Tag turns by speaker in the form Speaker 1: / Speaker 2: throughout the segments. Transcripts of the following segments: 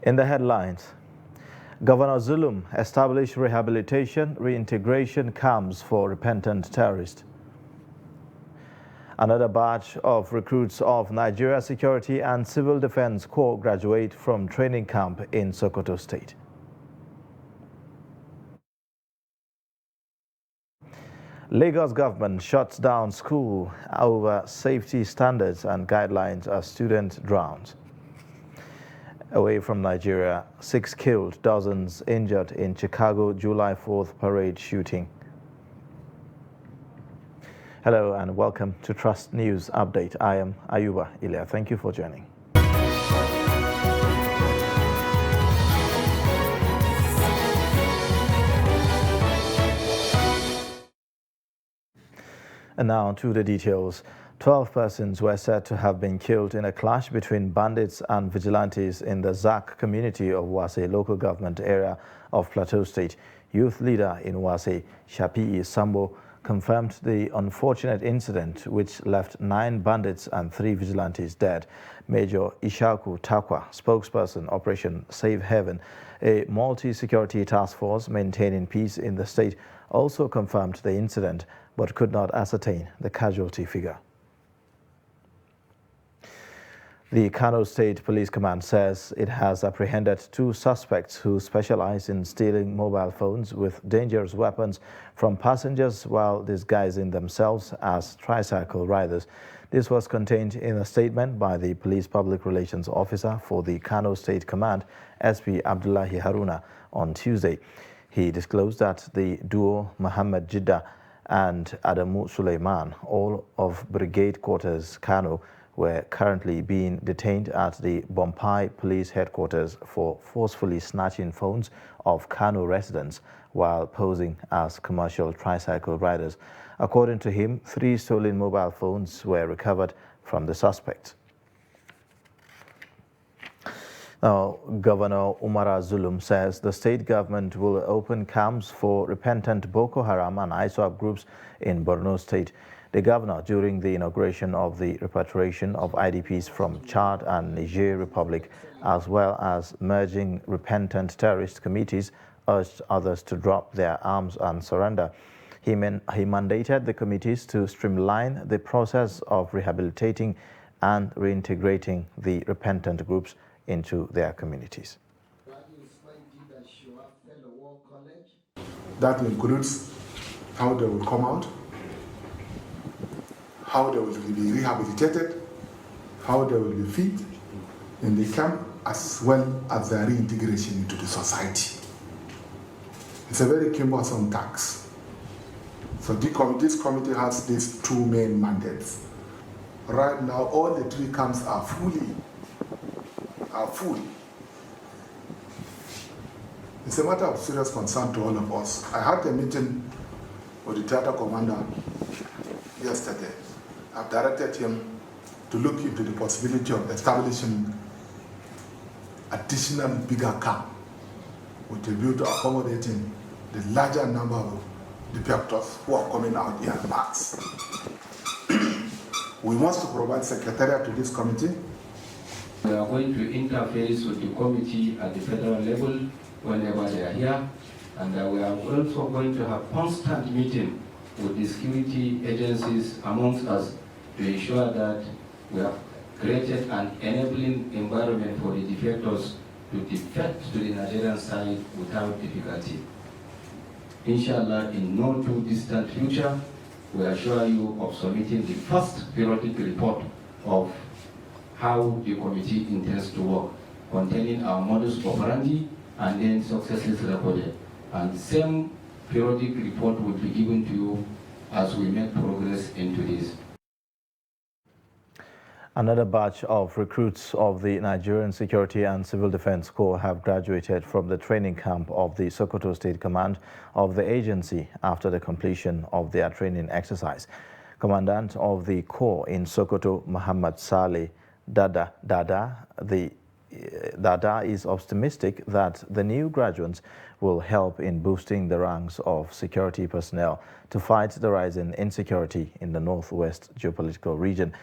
Speaker 1: In the headlines, Governor Zulum established rehabilitation camps for repentant terrorists. Another batch of recruits of Nigeria Security and Civil Defense Corps graduate from training camp in Sokoto State. Lagos government shuts down school over safety standards and guidelines as student drowns. Away from Nigeria, 6 killed, dozens injured in Chicago July 4th parade shooting. Hello and welcome to Trust News Update. I am Ayuba Ilya. Thank you for joining. And now to the details. 12 persons were said to have been killed in a clash between bandits and vigilantes in the Zak community of Wase local government area of Plateau State. Youth leader in Wase, Shafi'i Sambo, confirmed the unfortunate incident which left 9 bandits and 3 vigilantes dead. Major Ishaku Takwa, spokesperson Operation Save Heaven, a multi-security task force maintaining peace in the state, also confirmed the incident but could not ascertain the casualty figure. The Kano State Police Command says it has apprehended 2 suspects who specialize in stealing mobile phones with dangerous weapons from passengers while disguising themselves as tricycle riders. This was contained in a statement by the Police Public Relations Officer for the Kano State Command, SP Abdullahi Haruna, on Tuesday. He disclosed that the duo Muhammad Jidda and Adamu Suleiman, all of Brigade Quarters Kano, were currently being detained at the Bompai Police Headquarters for forcefully snatching phones of Kano residents while posing as commercial tricycle riders. According to him, 3 stolen mobile phones were recovered from the suspects. Now, Governor Umara Zulum says the state government will open camps for repentant Boko Haram and ISWAP groups in Borno State. The governor, during the inauguration of the repatriation of IDPs from Chad and Niger Republic, as well as merging repentant terrorist committees, urged others to drop their arms and surrender. He mandated the committees to streamline the process of rehabilitating and reintegrating the repentant groups into their communities.
Speaker 2: That includes how they will come out, how they will be rehabilitated, how they will be fit in the camp, as well as their reintegration into the society. It's a very cumbersome task. So this committee has these 2 main mandates. Right now, all the 3 camps are full. It's a matter of serious concern to all of us. I had a meeting with the theater commander yesterday. I've directed him to look into the possibility of establishing additional bigger camp with a view to accommodating the larger number of defectors who are coming out here in mass. We must provide secretariat to this committee.
Speaker 3: We are going to interface with the committee at the federal level whenever they are here, and we are also going to have constant meeting with the security agencies amongst us to ensure that we have created an enabling environment for the defectors to defect to the Nigerian side without difficulty. Inshallah, in no too distant future, we assure you of submitting the first periodic report of how the committee intends to work, containing our modus operandi and then successes recorded. And the same periodic report will be given to you as we make progress into this.
Speaker 1: Another batch of recruits of the Nigerian Security and Civil Defense Corps have graduated from the training camp of the Sokoto State Command of the agency after the completion of their training exercise. Commandant of the Corps in Sokoto, Muhammad Saleh Dada is optimistic that the new graduates will help in boosting the ranks of security personnel to fight the rising insecurity in the northwest geopolitical region.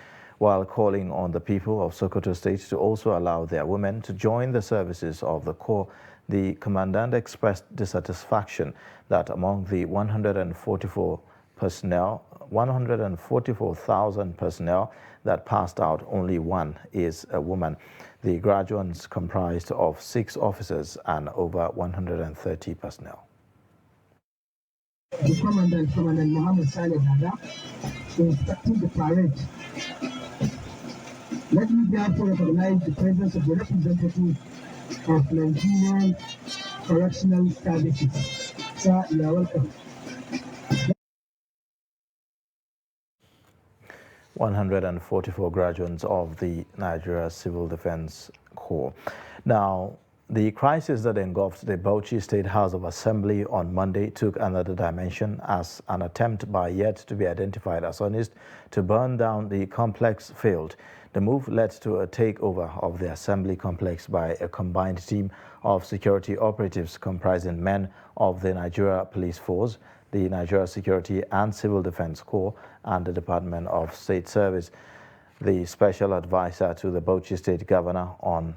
Speaker 1: while calling on the people of Sokoto State to also allow their women to join the services of the Corps. The commandant expressed dissatisfaction that among the 144,000 personnel that passed out, only one is a woman. The graduates comprised of 6 officers and over 130 personnel.
Speaker 4: The Commandant Mohammed Saleh Dada, inspecting the parade. Let me therefore recognize the presence of the representative of Nigerian Correctional Services. Sir, you are welcome.
Speaker 1: 144 graduates of the Nigeria Civil Defense Corps. Now, the crisis that engulfed the Bauchi State House of Assembly on Monday took another dimension as an attempt by yet to be identified arsonist to burn down the complex failed. The move led to a takeover of the assembly complex by a combined team of security operatives comprising men of the Nigeria Police Force, the Nigeria Security and Civil Defense Corps, and the Department of State Service. The special advisor to the Bauchi State Governor on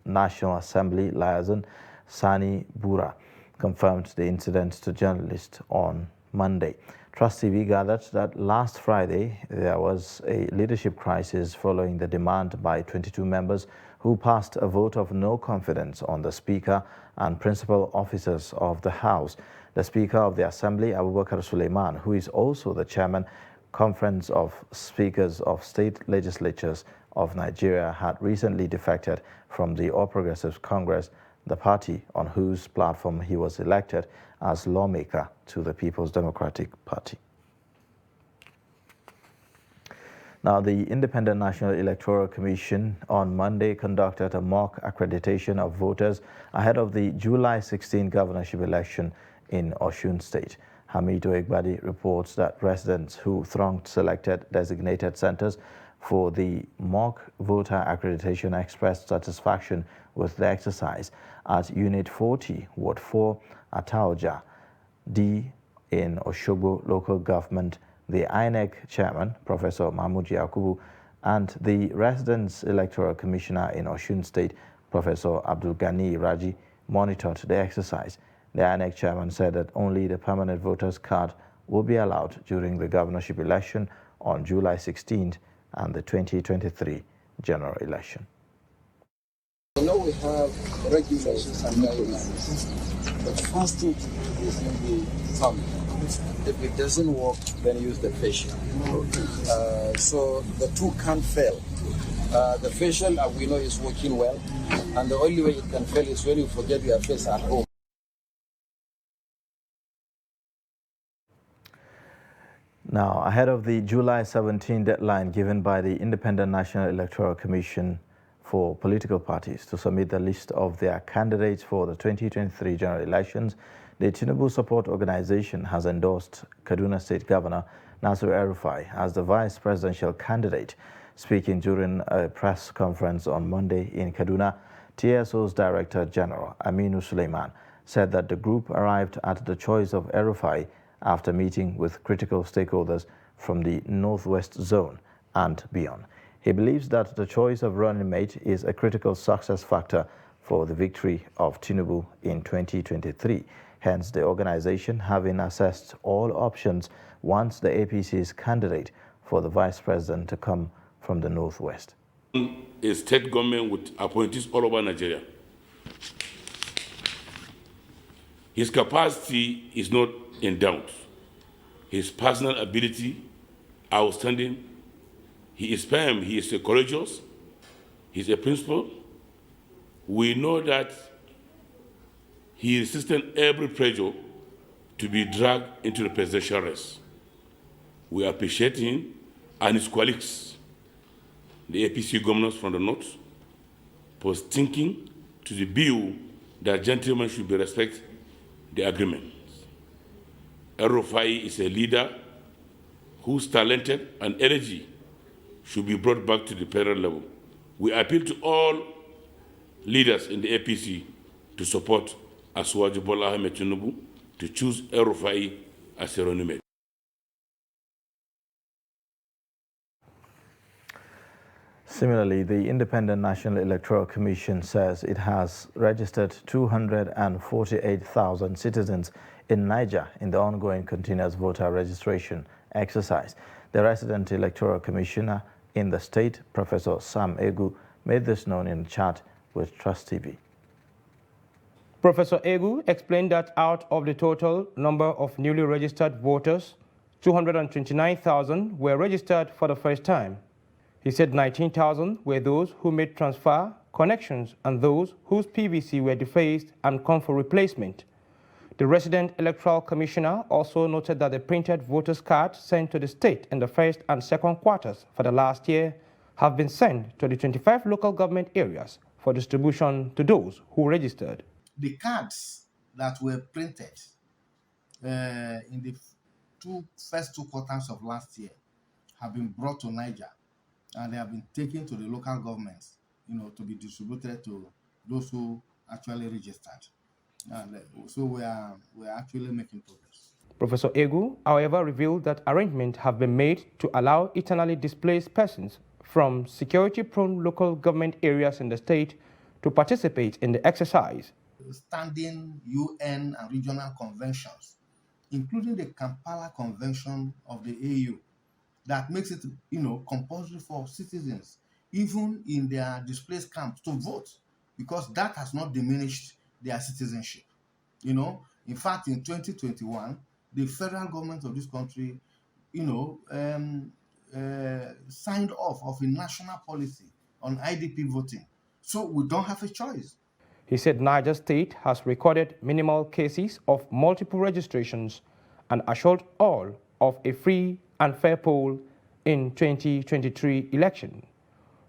Speaker 1: National Assembly, Liaison Sani Bura, confirmed the incident to journalists on Monday. Trust TV gathered that last Friday there was a leadership crisis following the demand by 22 members who passed a vote of no confidence on the Speaker and principal officers of the House. The Speaker of the Assembly, Abubakar Suleiman, who is also the Chairman, Conference of Speakers of State Legislatures of Nigeria, had recently defected from the All Progressives Congress, the party on whose platform he was elected as lawmaker to the People's Democratic Party. Now, the Independent National Electoral Commission on Monday conducted a mock accreditation of voters ahead of the July 16 governorship election in Osun State. Hamidu Egbadi reports that residents who thronged selected designated centers for the mock voter accreditation expressed satisfaction with the exercise. At Unit 40, Ward 4, Ataoja D in Oshogbo local government, the INEC chairman, Professor Mahmoud Yakubu, and the Residents Electoral Commissioner in Osun State, Professor Abdul Ghani Raji, monitored the exercise. The INEC chairman said that only the permanent voters card will be allowed during the governorship election on July 16th and the 2023 general election.
Speaker 5: I know we have regulations and guidelines, but first thing is in the thumb. If it doesn't work, then use the facial. So the two can't fail. The facial, we know, is working well, and the only way it can fail is when you forget your face at home.
Speaker 1: Now, ahead of the July 17 deadline given by the Independent National Electoral Commission for political parties to submit the list of their candidates for the 2023 general elections, the Tinubu Support Organization has endorsed Kaduna State Governor Nasir El-Rufai as the vice presidential candidate. Speaking during a press conference on Monday in Kaduna, TSO's Director General Aminu Suleiman said that the group arrived at the choice of El-Rufai after meeting with critical stakeholders from the Northwest Zone and beyond. He believes that the choice of running mate is a critical success factor for the victory of Tinubu in 2023. Hence, the organization having assessed all options wants the APC's candidate for the vice president to come from the Northwest.
Speaker 6: A state government with appointees all over Nigeria. His capacity is not in doubt. His personal ability, outstanding. He is firm, he is courageous, he is a principal. We know that he resisted every pressure to be dragged into the presidential race. We appreciate him and his colleagues, the APC governors from the North, for sticking to the view that gentlemen should be respect the agreement. El-Rufai is a leader whose talented and energy should be brought back to the federal level. We appeal to all leaders in the APC to support Asuwaju Bola Ahmed Tinubu to choose El-Rufai as a running mate.
Speaker 1: Similarly, the Independent National Electoral Commission says it has registered 248,000 citizens in Niger in the ongoing continuous voter registration exercise. The resident electoral commissioner in the state, Professor Sam Egu, made this known in a chat with Trust TV.
Speaker 7: Professor Egu explained that out of the total number of newly registered voters, 229,000 were registered for the first time. He said 19,000 were those who made transfer, connections, and those whose PVC were defaced and come for replacement. The resident electoral commissioner also noted that the printed voters' cards sent to the state in the first and second quarters for the last year have been sent to the 25 local government areas for distribution to those who registered.
Speaker 8: The cards that were printed in the first two quarters of last year have been brought to Niger, and they have been taken to the local governments, to be distributed to those who actually registered. And so we are actually making progress.
Speaker 7: Professor Egu, however, revealed that arrangements have been made to allow internally displaced persons from security-prone local government areas in the state to participate in the exercise.
Speaker 8: Standing UN and regional conventions, including the Kampala Convention of the AU, that makes it, compulsory for citizens, even in their displaced camps, to vote, because that has not diminished their citizenship. In fact, in 2021, the federal government of this country, signed off of a national policy on IDP voting. So we don't have a choice.
Speaker 7: He said Niger State has recorded minimal cases of multiple registrations and assured all of a free and fair poll in 2023 election.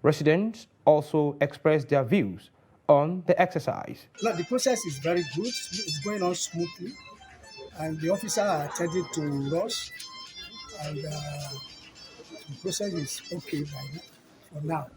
Speaker 7: Residents also expressed their views on the exercise.
Speaker 4: The process is very good. It's going on smoothly, and the officers are attending to us, and the process is okay for now.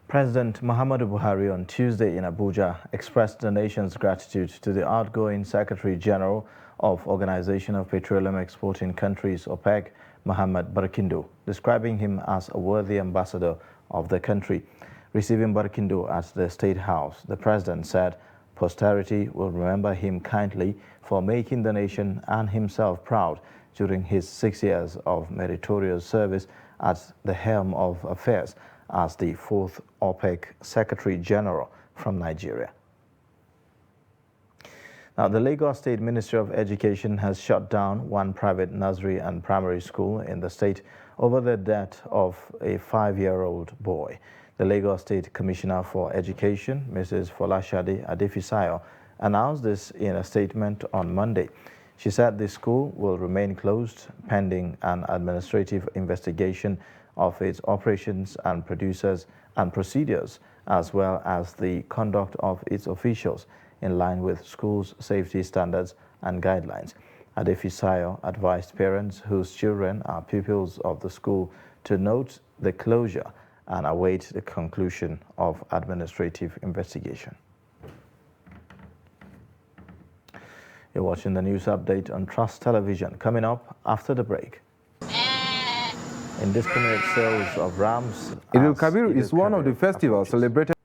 Speaker 1: President Muhammadu Buhari on Tuesday in Abuja expressed the nation's gratitude to the outgoing Secretary General of Organization of Petroleum Exporting Countries, OPEC, Mohammed Barkindo, describing him as a worthy ambassador of the country. Receiving Barkindo at the State House, the president said posterity will remember him kindly for making the nation and himself proud during his 6 years of meritorious service at the helm of affairs as the fourth OPEC Secretary General from Nigeria. Now, the Lagos State Ministry of Education has shut down one private nursery and primary school in the state over the death of a 5-year-old boy. The Lagos State Commissioner for Education, Mrs. Folashade Adefisayo, announced this in a statement on Monday. She said the school will remain closed pending an administrative investigation of its operations and producers and procedures, as well as the conduct of its officials in line with schools' safety standards and guidelines. Adefisayo advised parents whose children are pupils of the school to note the closure and await the conclusion of administrative investigation. You're watching the news update on Trust Television. Coming up after the break. Indiscriminate sales of rams.
Speaker 9: Eid-ul-Kabir is one of the festivals celebrated.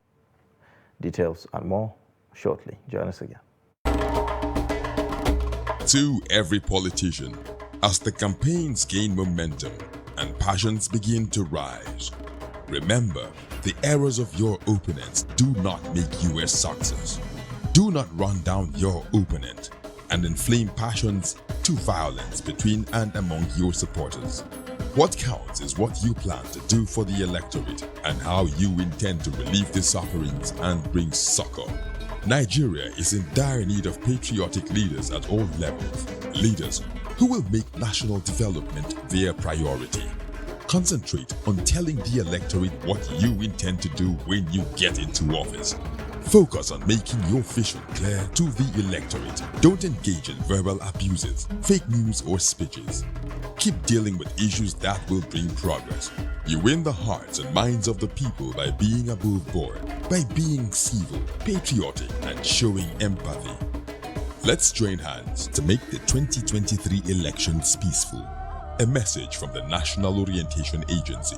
Speaker 1: Details and more shortly. Join us again.
Speaker 10: To every politician, as the campaigns gain momentum and passions begin to rise, remember, the errors of your opponents do not make you a success. Do not run down your opponent and inflame passions to violence between and among your supporters. What counts is what you plan to do for the electorate and how you intend to relieve the sufferings and bring succor. Nigeria is in dire need of patriotic leaders at all levels. Leaders who will make national development their priority. Concentrate on telling the electorate what you intend to do when you get into office. Focus on making your vision clear to the electorate. Don't engage in verbal abuses, fake news, or speeches. Keep dealing with issues that will bring progress. You win the hearts and minds of the people by being above board, by being civil, patriotic, and showing empathy. Let's join hands to make the 2023 elections peaceful. A message from the National Orientation Agency.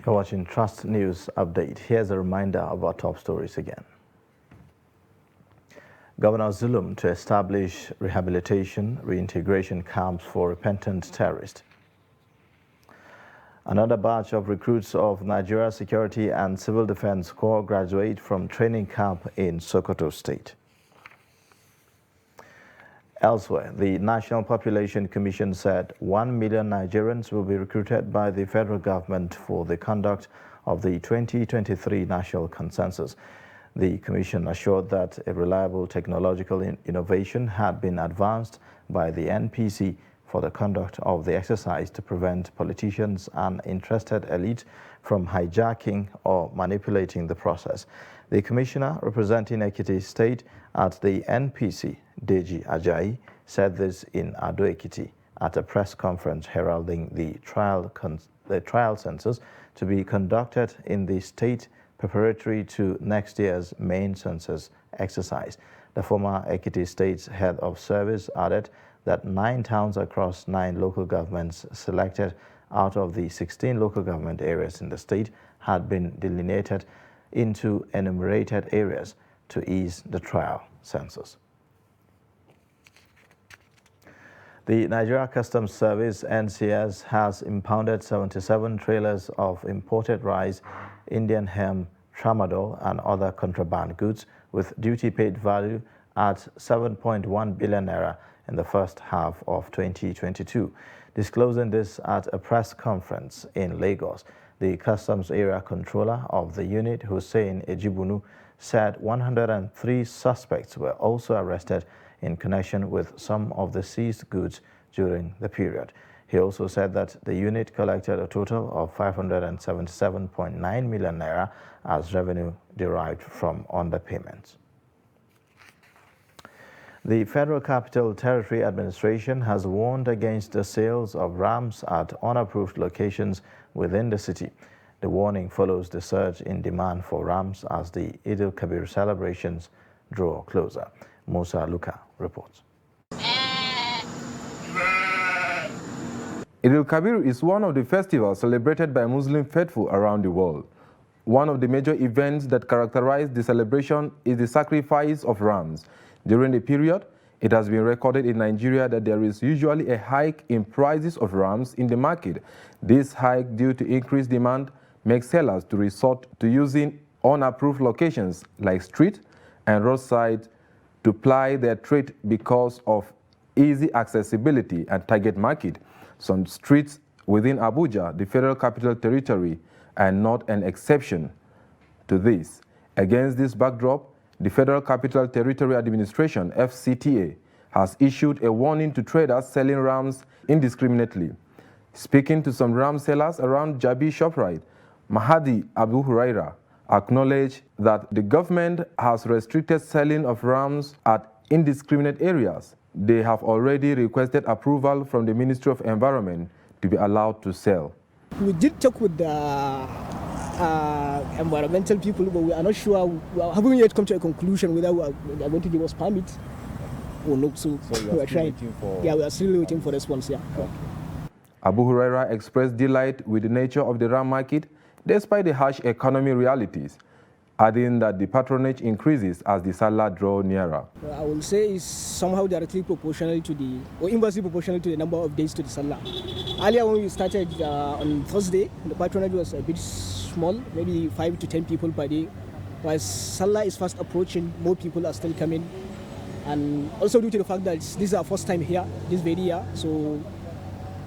Speaker 1: You're watching Trust News Update. Here's a reminder of our top stories again. Governor Zulum to establish rehabilitation, reintegration camps for repentant terrorists. Another batch of recruits of Nigeria Security and Civil Defense Corps graduate from training camp in Sokoto State. Elsewhere, the National Population Commission said 1 million Nigerians will be recruited by the federal government for the conduct of the 2023 National Consensus. The commission assured that a reliable technological innovation had been advanced by the NPC for the conduct of the exercise to prevent politicians and interested elite from hijacking or manipulating the process. The commissioner representing Ekiti State at the NPC, Deji Ajayi, said this in Ado Ekiti at a press conference heralding the trial census to be conducted in the state preparatory to next year's main census exercise. The former Ekiti State's head of service added that 9 towns across 9 local governments selected out of the 16 local government areas in the state had been delineated into enumerated areas to ease the trial census. The Nigeria Customs Service, NCS, has impounded 77 trailers of imported rice, Indian hemp, tramadol, and other contraband goods with duty-paid value at 7.1 billion naira in the first half of 2022. Disclosing this at a press conference in Lagos, the Customs Area Controller of the unit, Hussein Ejibunu, said 103 suspects were also arrested in connection with some of the seized goods during the period. He also said that the unit collected a total of 577.9 million naira as revenue derived from underpayments. The Federal Capital Territory Administration has warned against the sales of rams at unapproved locations within the city. The warning follows the surge in demand for rams as the Eid al-Kabir celebrations draw closer. Musa Luka reports.
Speaker 9: Eid al-Kabir is one of the festivals celebrated by Muslim faithful around the world. One of the major events that characterize the celebration is the sacrifice of rams. During the period, it has been recorded in Nigeria that there is usually a hike in prices of rams in the market. This hike, due to increased demand, makes sellers to resort to using unapproved locations like street and roadside to ply their trade because of easy accessibility and target market. Some streets within Abuja, the Federal Capital Territory, are not an exception to this. Against this backdrop, the Federal Capital Territory Administration, FCTA, has issued a warning to traders selling rams indiscriminately. Speaking to some ram sellers around Jabi Shoprite, Mahadi Abu Huraira acknowledged that the government has restricted selling of rams at indiscriminate areas. They have already requested approval from the Ministry of Environment to be allowed to sell.
Speaker 4: We did talk with the environmental people, but we are not sure. We haven't yet come to a conclusion whether they are going to give us permits or not. So we are trying. Yeah, we are still waiting for response. Yeah. Okay.
Speaker 9: Abu Huraira expressed delight with the nature of the ram market despite the harsh economy realities, adding that the patronage increases as the Salah draw nearer.
Speaker 4: I will say it's somehow directly proportional to the, or inversely proportional to the number of days to the Salah. Earlier when we started on Thursday, the patronage was a bit small, maybe 5 to 10 people per day. While Salah is fast approaching, more people are still coming. And also due to the fact that this is our first time here, this very year, so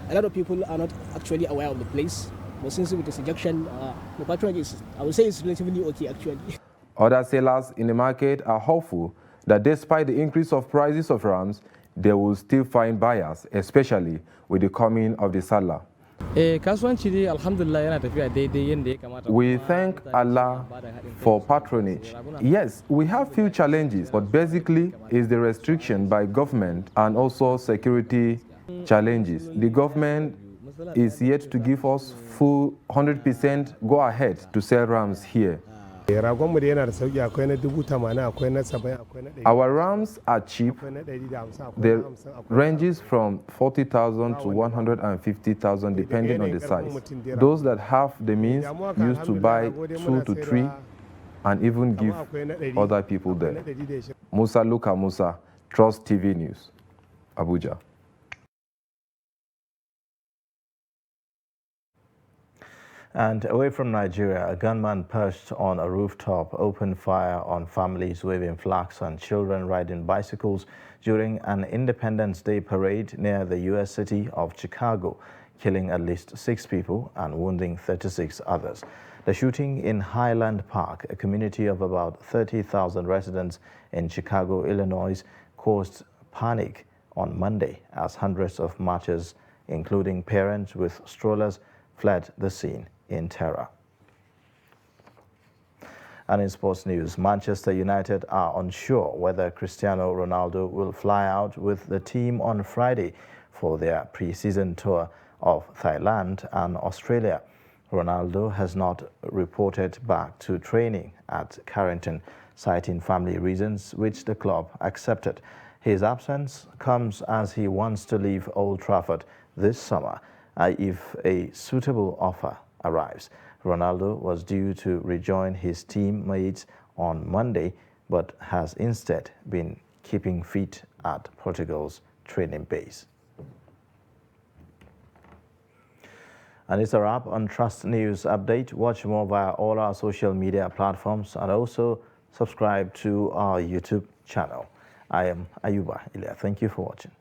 Speaker 4: a lot of people are not actually aware of the place. But since with the suggestion, the patronage is, I would say, it's relatively okay actually.
Speaker 9: Other sellers in the market are hopeful that despite the increase of prices of rams, they will still find buyers, especially with the coming of the Salah. We thank Allah for patronage. Yes, we have few challenges, but basically it's the restriction by government and also security challenges. The government is yet to give us full 100% go ahead to sell rams here. Our rams are cheap. They ranges from 40,000 to 150,000 depending on the size. Those that have the means used to buy 2 to 3 and even give other people there. Musa Luka Musa, Trust TV News, Abuja.
Speaker 1: And away from Nigeria, a gunman perched on a rooftop opened fire on families waving flags and children riding bicycles during an Independence Day parade near the U.S. city of Chicago, killing at least 6 people and wounding 36 others. The shooting in Highland Park, a community of about 30,000 residents in Chicago, Illinois, caused panic on Monday as hundreds of marchers, including parents with strollers, fled the scene in terror. And in sports news, Manchester United are unsure whether Cristiano Ronaldo will fly out with the team on Friday for their pre-season tour of Thailand and Australia. Ronaldo has not reported back to training at Carrington, citing family reasons, which the club accepted. His absence comes as he wants to leave Old Trafford this summer if a suitable offer arrives. Ronaldo was due to rejoin his teammates on Monday, but has instead been keeping fit at Portugal's training base. And it's a wrap on Trust News Update. Watch more via all our social media platforms and also subscribe to our YouTube channel. I am Ayuba Ilya. Thank you for watching.